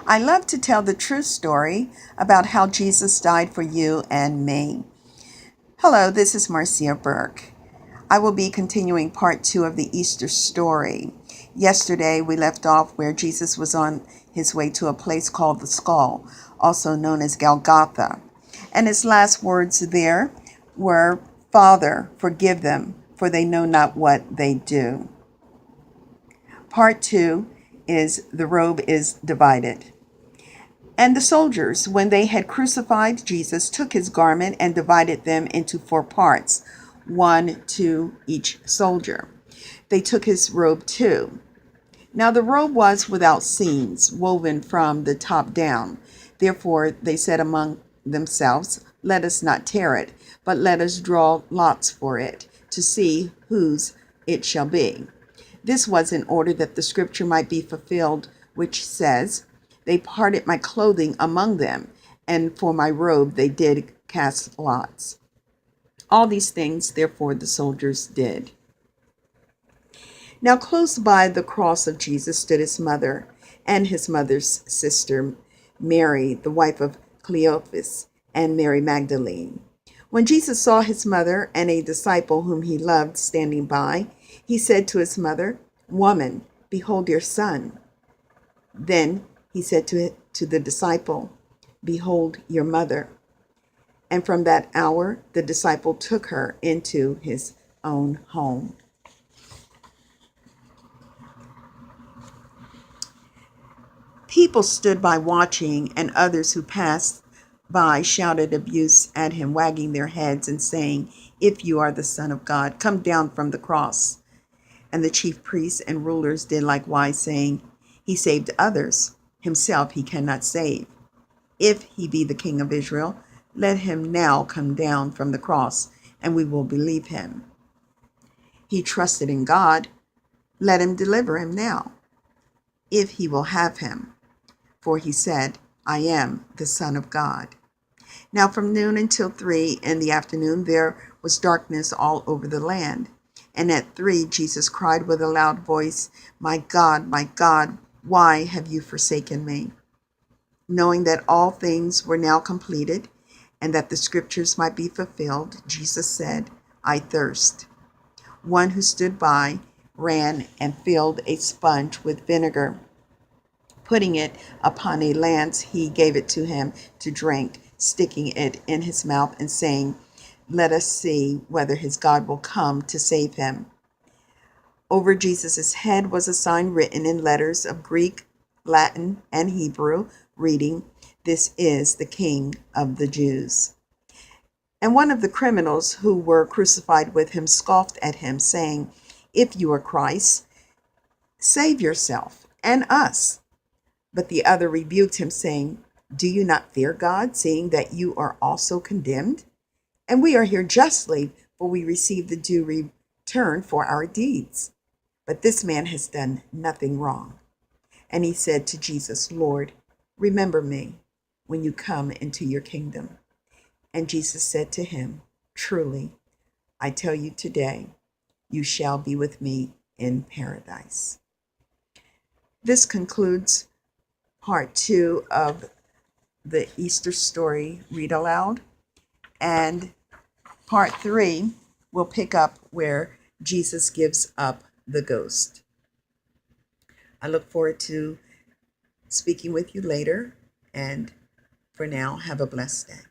I love to tell the true story about how Jesus died for you and me. Hello, this is Marcia Burke. I will be continuing part 2 of the Easter story. Yesterday, we left off where Jesus was on his way to a place called the Skull, also known as Golgotha. And his last words there were, "Father, forgive them, for they know not what they do." Part 2 is the robe is divided. And the soldiers, when they had crucified Jesus, took his garment and divided them into 4 parts, one to each soldier. They took his robe too. Now the robe was without seams, woven from the top down. Therefore they said among themselves, "Let us not tear it, but let us draw lots for it, to see whose it shall be." This was in order that the scripture might be fulfilled, which says, "They parted my clothing among them, and for my robe they did cast lots." All these things, therefore, the soldiers did. Now close by the cross of Jesus stood his mother and his mother's sister, Mary, the wife of Cleophas, and Mary Magdalene. When Jesus saw his mother and a disciple whom he loved standing by, he said to his mother, "Woman, behold your son." Then he said to the disciple, "Behold your mother." And from that hour, the disciple took her into his own home. People stood by watching, and others who passed by shouted abuse at him, wagging their heads and saying, "If you are the Son of God, come down from the cross." And the chief priests and rulers did likewise, saying, "He saved others, himself he cannot save. If he be the King of Israel, let him now come down from the cross, and we will believe him. He trusted in God, let him deliver him now, if he will have him. For he said, 'I am the Son of God.'" Now from noon until 3 in the afternoon there was darkness all over the land. And at 3 Jesus cried with a loud voice, my God, why have you forsaken me?" Knowing that all things were now completed, and that the scriptures might be fulfilled, Jesus said, "I thirst." One who stood by ran and filled a sponge with vinegar. Putting it upon a lance, he gave it to him to drink, sticking it in his mouth and saying, "Let us see whether his God will come to save him." Over Jesus' head was a sign written in letters of Greek, Latin, and Hebrew, reading, "This is the King of the Jews." And one of the criminals who were crucified with him scoffed at him, saying, "If you are Christ, save yourself and us." But the other rebuked him, saying, "Do you not fear God, seeing that you are also condemned? And we are here justly, for we receive the due return for our deeds. But this man has done nothing wrong." And he said to Jesus, "Lord, remember me when you come into your kingdom." And Jesus said to him, "Truly, I tell you today, you shall be with me in paradise." This concludes part 2 of the Easter story read aloud. And part 3 will pick up where Jesus gives up the ghost. I look forward to speaking with you later. And for now, have a blessed day.